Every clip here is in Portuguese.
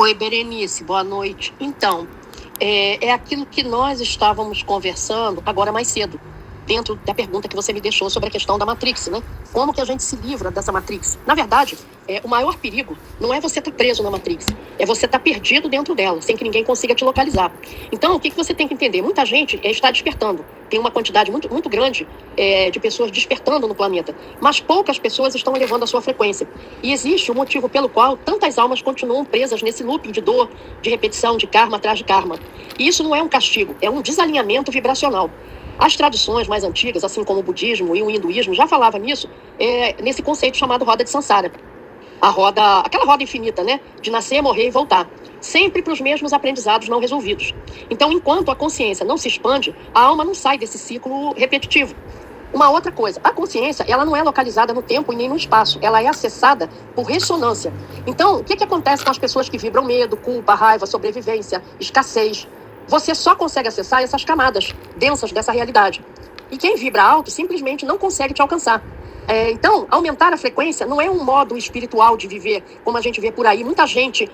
Oi, Berenice, boa noite. Então, é aquilo que nós estávamos conversando agora mais cedo, dentro da pergunta que você me deixou sobre a questão da Matrix, né? Como que a gente se livra dessa Matrix? Na verdade, o maior perigo não é você estar preso na Matrix, é você estar perdido dentro dela, sem que ninguém consiga te localizar. Então, o que você tem que entender? Muita gente está despertando. Tem uma quantidade muito, muito grande de pessoas despertando no planeta, mas poucas pessoas estão elevando a sua frequência. E existe o motivo pelo qual tantas almas continuam presas nesse looping de dor, de repetição, de karma atrás de karma. E isso não é um castigo, é um desalinhamento vibracional. As tradições mais antigas, assim como o budismo e o hinduísmo, já falavam nisso, nesse conceito chamado roda de Sansara. Aquela roda infinita, né? De nascer, morrer e voltar. Sempre para os mesmos aprendizados não resolvidos. Então, enquanto a consciência não se expande, a alma não sai desse ciclo repetitivo. Uma outra coisa, a consciência, ela não é localizada no tempo e nem no espaço. Ela é acessada por ressonância. Então, o que acontece com as pessoas que vibram medo, culpa, raiva, sobrevivência, escassez? Você só consegue acessar essas camadas densas dessa realidade. E quem vibra alto simplesmente não consegue te alcançar. Então, aumentar a frequência não é um modo espiritual de viver, como a gente vê por aí, muita gente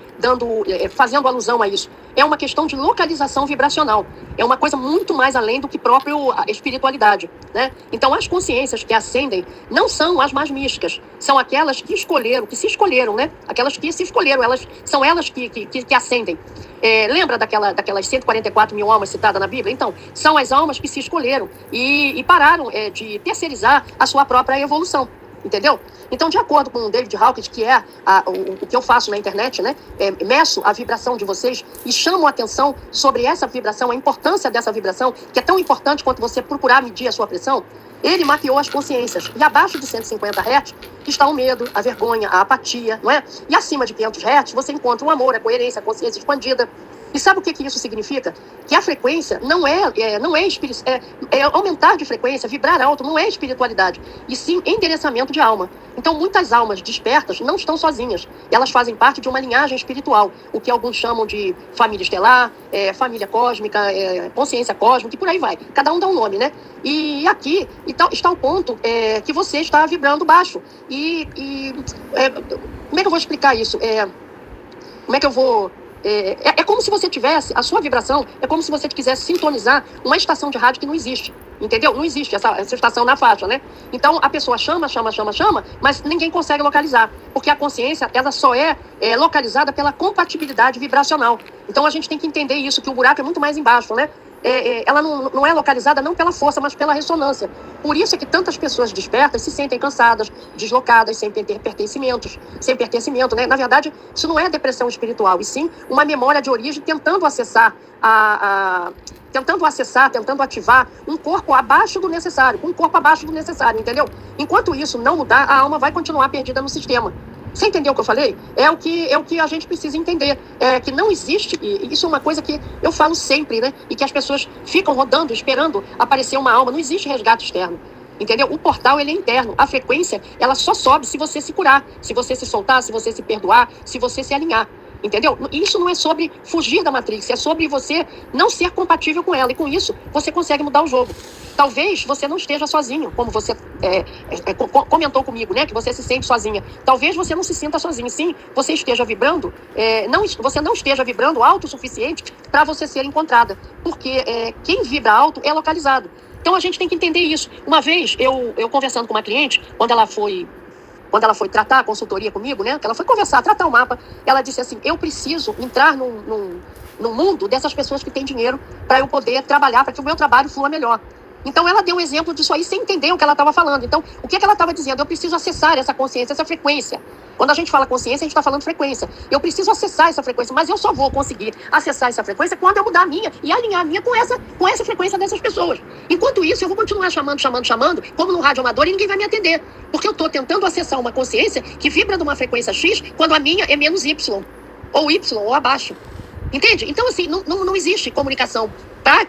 fazendo alusão a isso. É uma questão de localização vibracional. É uma coisa muito mais além do que próprio a espiritualidade, né? Então, as consciências que ascendem não são as mais místicas, são aquelas que se escolheram, né? Aquelas que se escolheram, são elas que ascendem. Lembra daquelas 144 mil almas citadas na Bíblia? Então, são as almas que se escolheram e pararam de terceirizar a sua própria evolução. Entendeu? Então, de acordo com o David Hawkins, que é o que eu faço na internet, né? Meço a vibração de vocês e chamo a atenção sobre essa vibração, a importância dessa vibração, que é tão importante quanto você procurar medir a sua pressão. Ele mapeou as consciências. E abaixo de 150 Hz está o medo, a vergonha, a apatia, não é? E acima de 500 Hz você encontra o amor, a coerência, a consciência expandida. E sabe o que isso significa? Que a frequência não é aumentar de frequência, vibrar alto, não é espiritualidade, e sim endereçamento de alma. Então, muitas almas despertas não estão sozinhas. Elas fazem parte de uma linhagem espiritual, o que alguns chamam de família estelar, família cósmica, consciência cósmica, e por aí vai. Cada um dá um nome, né? E aqui está o ponto que você está vibrando baixo. Como é que eu vou explicar isso? Como é que eu vou... É como se você tivesse, a sua vibração, é como se você quisesse sintonizar uma estação de rádio que não existe, entendeu? Não existe essa estação na faixa, né? Então, a pessoa chama, mas ninguém consegue localizar, porque a consciência, ela só é localizada pela compatibilidade vibracional. Então, a gente tem que entender isso, que o buraco é muito mais embaixo, né? Ela não é localizada não pela força, mas pela ressonância. Por isso é que tantas pessoas despertas se sentem cansadas, deslocadas, sem ter pertencimento, né? Na verdade, isso não é depressão espiritual, e sim uma memória de origem tentando acessar, tentando ativar um corpo abaixo do necessário, entendeu? Enquanto isso não mudar, a alma vai continuar perdida no sistema. Você entendeu o que eu falei? É o que a gente precisa entender. Que não existe, e isso é uma coisa que eu falo sempre, né? E que as pessoas ficam rodando, esperando aparecer uma alma. Não existe resgate externo. Entendeu? O portal, ele é interno. A frequência, ela só sobe se você se curar, se você se soltar, se você se perdoar, se você se alinhar. Entendeu? Isso não é sobre fugir da Matrix, é sobre você não ser compatível com ela. E com isso, você consegue mudar o jogo. Talvez você não esteja sozinho, como você comentou comigo, né? Que você se sente sozinha. Talvez você não se sinta sozinho. Sim, você esteja vibrando, você não esteja vibrando alto o suficiente para você ser encontrada. Porque quem vibra alto é localizado. Então a gente tem que entender isso. Uma vez, eu conversando com uma cliente, quando ela foi tratar a consultoria comigo, né? Que ela foi conversar, tratar o mapa, ela disse assim: eu preciso entrar no mundo dessas pessoas que têm dinheiro para eu poder trabalhar, para que o meu trabalho flua melhor. Então ela deu um exemplo disso aí sem entender o que ela estava falando. Então, o que ela estava dizendo? Eu preciso acessar essa consciência, essa frequência. Quando a gente fala consciência, a gente está falando frequência. Eu preciso acessar essa frequência, mas eu só vou conseguir acessar essa frequência quando eu mudar a minha e alinhar a minha com essa frequência dessas pessoas. Enquanto isso, eu vou continuar chamando, como no rádio amador, e ninguém vai me atender. Porque eu estou tentando acessar uma consciência que vibra de uma frequência X, quando a minha é menos Y, ou abaixo. Entende? Então, assim, não existe comunicação.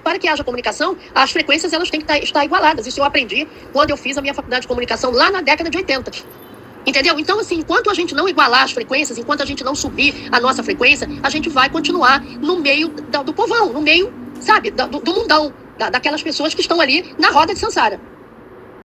Para que haja comunicação, as frequências elas têm que estar igualadas. Isso eu aprendi quando eu fiz a minha faculdade de comunicação lá na década de 80. Entendeu? Então, assim, enquanto a gente não igualar as frequências, enquanto a gente não subir a nossa frequência, a gente vai continuar no meio do povão, no meio, sabe, do mundão, daquelas pessoas que estão ali na roda de Sansara.